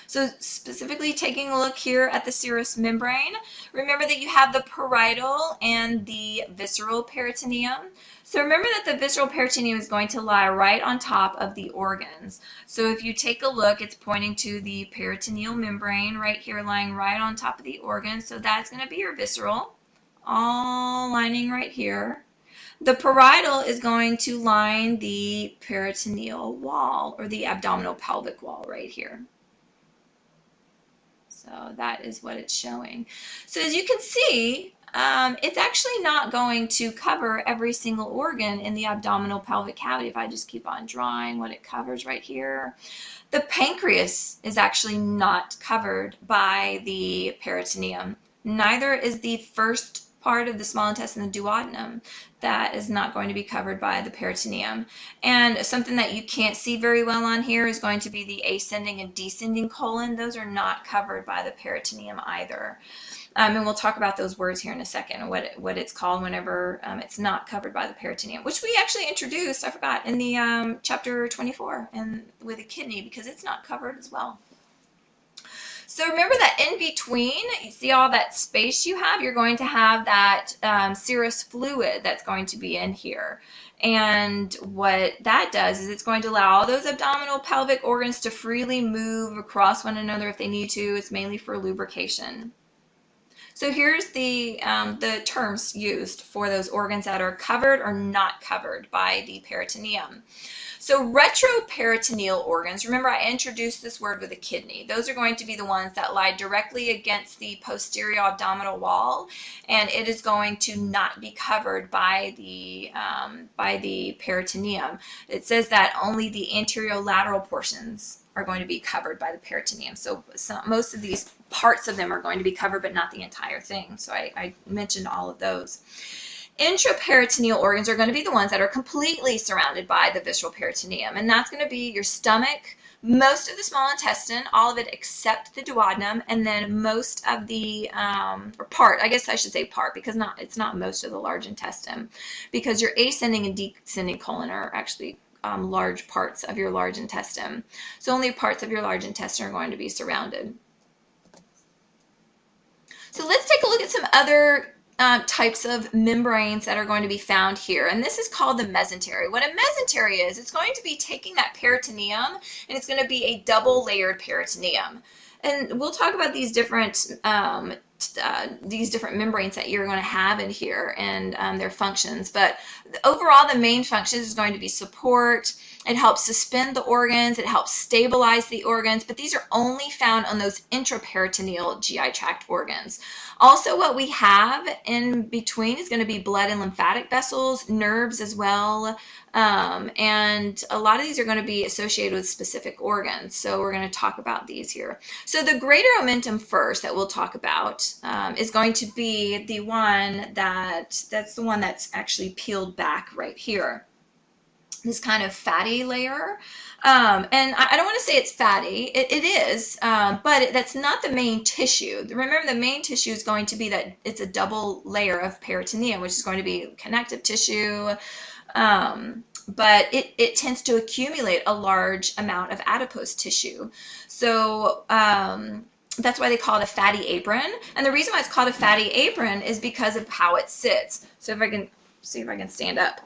So specifically taking a look here at the serous membrane, remember that you have the parietal and the visceral peritoneum. So remember that the visceral peritoneum is going to lie right on top of the organs. So if you take a look, it's pointing to the peritoneal membrane right here, lying right on top of the organs. So that's going to be your visceral, all lining right here. The parietal is going to line the peritoneal wall, or the abdominal pelvic wall right here. So that is what it's showing. So as you can see, it's actually not going to cover every single organ in the abdominal pelvic cavity. If I just keep on drawing what it covers right here, the pancreas is actually not covered by the peritoneum. Neither is the first part of the small intestine, the duodenum. That is not going to be covered by the peritoneum. And something that you can't see very well on here is going to be the ascending and descending colon. Those are not covered by the peritoneum either. And we'll talk about those words here in a second, what it's called whenever it's not covered by the peritoneum, which we actually introduced, I forgot, in the chapter 24 and with the kidney, because it's not covered as well. So remember that in between, you see all that space you have, you're going to have that serous fluid that's going to be in here. And what that does is it's going to allow all those abdominal pelvic organs to freely move across one another if they need to. It's mainly for lubrication. So here's the terms used for those organs that are covered or not covered by the peritoneum. So retroperitoneal organs, remember I introduced this word with a kidney. Those are going to be the ones that lie directly against the posterior abdominal wall, and it is going to not be covered by the peritoneum. It says that only the anterolateral portions are going to be covered by the peritoneum. So most of these parts of them are going to be covered, but not the entire thing. So I mentioned all of those. Intraperitoneal organs are going to be the ones that are completely surrounded by the visceral peritoneum, and that's going to be your stomach, most of the small intestine, all of it except the duodenum, and then most of the, or part, I guess I should say part, because it's not most of the large intestine, because your ascending and descending colon are actually large parts of your large intestine. So only parts of your large intestine are going to be surrounded. So let's take a look at some other types of membranes that are going to be found here, and this is called the mesentery. What a mesentery is, it's going to be taking that peritoneum, and it's going to be a double layered peritoneum. And we'll talk about these different membranes that you're going to have in here and their functions. But overall, the main function is going to be support. It helps suspend the organs. It helps stabilize the organs. But these are only found on those intraperitoneal GI tract organs. Also, what we have in between is going to be blood and lymphatic vessels, nerves as well, and a lot of these are going to be associated with specific organs. So we're going to talk about these here. So the greater omentum first that we'll talk about is going to be the one that's the one that's actually peeled back right here. This kind of fatty layer. And I don't want to say it's fatty. It is, but that's not the main tissue. Remember, the main tissue is going to be that it's a double layer of peritoneum, which is going to be connective tissue, but it tends to accumulate a large amount of adipose tissue. So that's why they call it a fatty apron. And the reason why it's called a fatty apron is because of how it sits. So if I can see if I can stand up.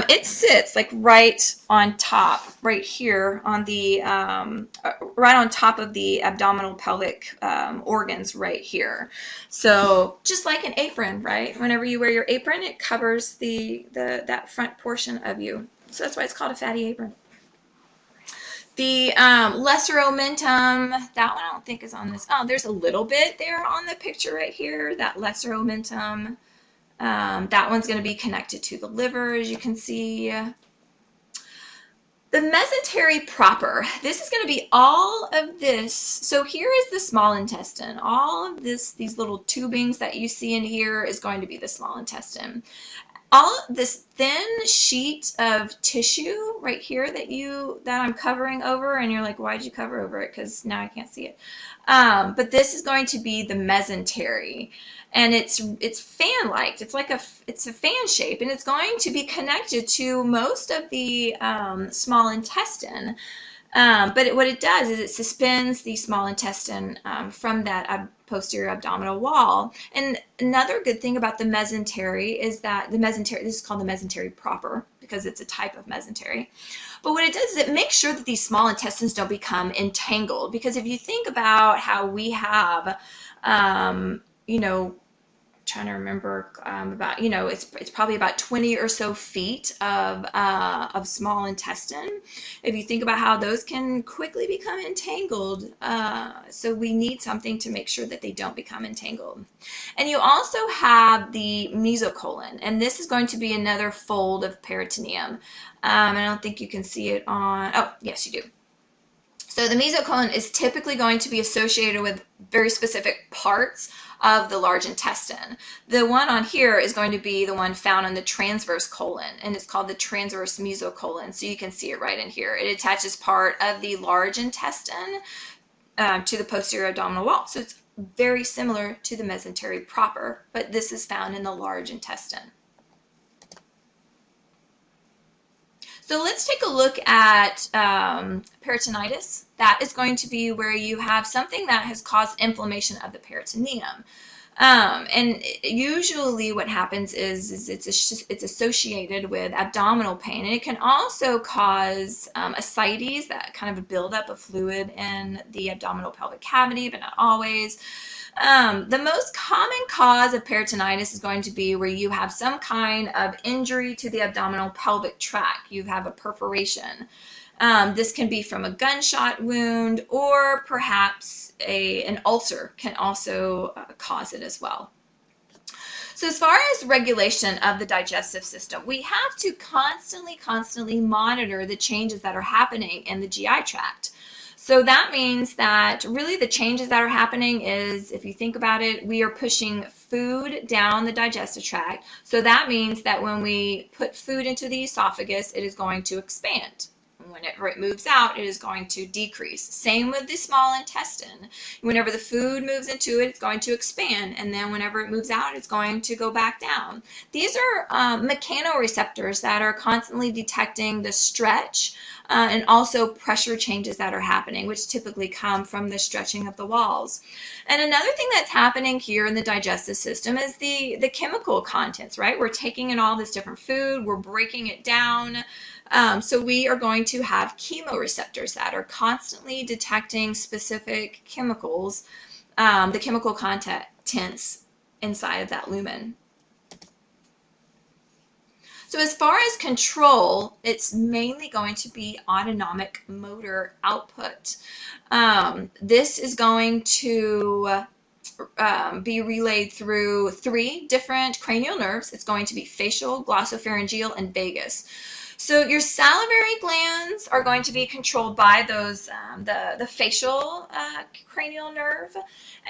It sits like right on top, right here on the, right on top of the abdominal pelvic organs right here. So just like an apron, right? Whenever you wear your apron, it covers that front portion of you. So that's why it's called a fatty apron. The lesser omentum, that one I don't think is on this. Oh, there's a little bit there on the picture right here, that lesser omentum. That one's going to be connected to the liver, as you can see. The mesentery proper, this is going to be all of this. So here is the small intestine. All of these little tubings that you see in here is going to be the small intestine. All this thin sheet of tissue right here that I'm covering over, and you're like, why'd you cover over it? Because now I can't see it. But this is going to be the mesentery. And it's fan-like. It's a fan shape, and it's going to be connected to most of the small intestine. But what it does is it suspends the small intestine from that posterior abdominal wall. And another good thing about the mesentery is that this is called the mesentery proper because it's a type of mesentery. But what it does is it makes sure that these small intestines don't become entangled. Because if you think about how we have, you know, trying to remember about, it's probably about 20 or so feet of small intestine. If you think about how those can quickly become entangled, so we need something to make sure that they don't become entangled. And you also have the mesocolon, and this is going to be another fold of peritoneum. I don't think you can see it on, oh, yes, you do. So the mesocolon is typically going to be associated with very specific parts of the large intestine. The one on here is going to be the one found on the transverse colon, and it's called the transverse mesocolon. So you can see it right in here. It attaches part of the large intestine to the posterior abdominal wall. So it's very similar to the mesentery proper, but this is found in the large intestine. So let's take a look at peritonitis. That is going to be where you have something that has caused inflammation of the peritoneum. And usually what happens is it's associated with abdominal pain, and it can also cause ascites, that kind of a buildup of fluid in the abdominal pelvic cavity, but not always. The most common cause of peritonitis is going to be where you have some kind of injury to the abdominal pelvic tract. You have a perforation. This can be from a gunshot wound, or perhaps an ulcer can also cause it as well. So as far as regulation of the digestive system, we have to constantly monitor the changes that are happening in the GI tract. So that means that really the changes that are happening is, if you think about it, we are pushing food down the digestive tract. So that means that when we put food into the esophagus, it is going to expand. Whenever it moves out, it is going to decrease. Same with the small intestine. Whenever the food moves into it, it's going to expand, and then whenever it moves out, it's going to go back down. These are mechanoreceptors that are constantly detecting the stretch and also pressure changes that are happening, which typically come from the stretching of the walls. And another thing that's happening here in the digestive system is the chemical contents, right? We're taking in all this different food, we're breaking it down. So we are going to have chemoreceptors that are constantly detecting specific chemicals, the chemical contents inside of that lumen. So as far as control, it's mainly going to be autonomic motor output. This is going to be relayed through 3 different cranial nerves. It's going to be facial, glossopharyngeal, and vagus. So your salivary glands are going to be controlled by those, the facial cranial nerve.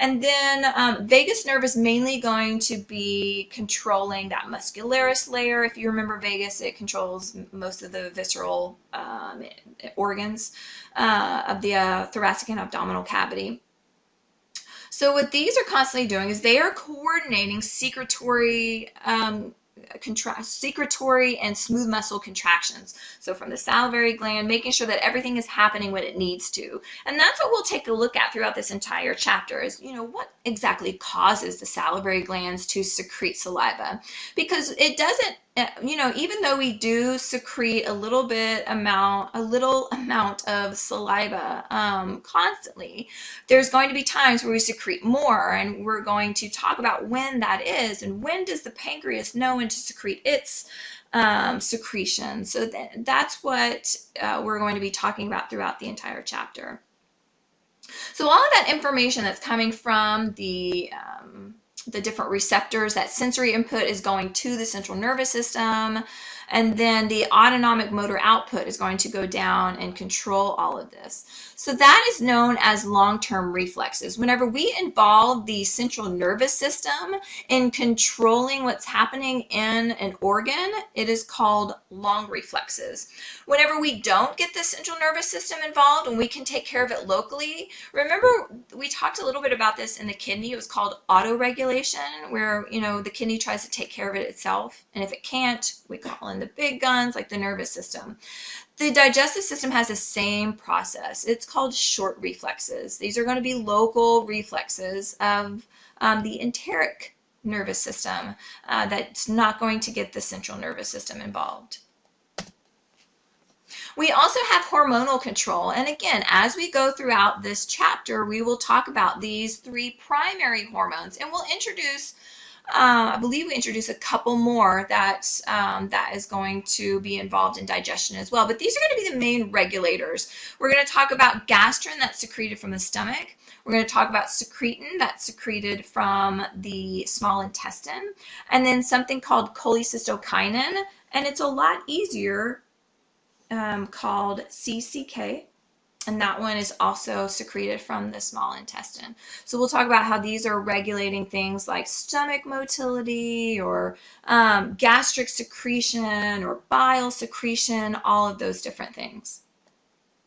And then vagus nerve is mainly going to be controlling that muscularis layer. If you remember vagus, it controls most of the visceral organs of the thoracic and abdominal cavity. So what these are constantly doing is they are coordinating secretory and smooth muscle contractions. So from the salivary gland, making sure that everything is happening when it needs to. And that's what we'll take a look at throughout this entire chapter is, what exactly causes the salivary glands to secrete saliva? Because it doesn't, even though we do secrete a little amount of saliva constantly, there's going to be times where we secrete more, and we're going to talk about when that is, and when does the pancreas know when to secrete its secretion. So that's what we're going to be talking about throughout the entire chapter. So all of that information that's coming from the different receptors, that sensory input is going to the central nervous system, and then the autonomic motor output is going to go down and control all of this. So that is known as long-term reflexes. Whenever we involve the central nervous system in controlling what's happening in an organ, it is called long reflexes. Whenever we don't get the central nervous system involved and we can take care of it locally, remember we talked a little bit about this in the kidney. It was called autoregulation, where the kidney tries to take care of it itself, and if it can't, we call in the big guns like the nervous system. The digestive system has the same process. It's called short reflexes. These are going to be local reflexes of the enteric nervous system that's not going to get the central nervous system involved. We also have hormonal control. And again, as we go throughout this chapter, we will talk about these three primary hormones, and we'll introduce I believe we introduce a couple more that is going to be involved in digestion as well. But these are going to be the main regulators. We're going to talk about gastrin, that's secreted from the stomach. We're going to talk about secretin, that's secreted from the small intestine. And then something called cholecystokinin, and it's a lot easier, called CCK. And that one is also secreted from the small intestine. So we'll talk about how these are regulating things like stomach motility or gastric secretion or bile secretion, all of those different things.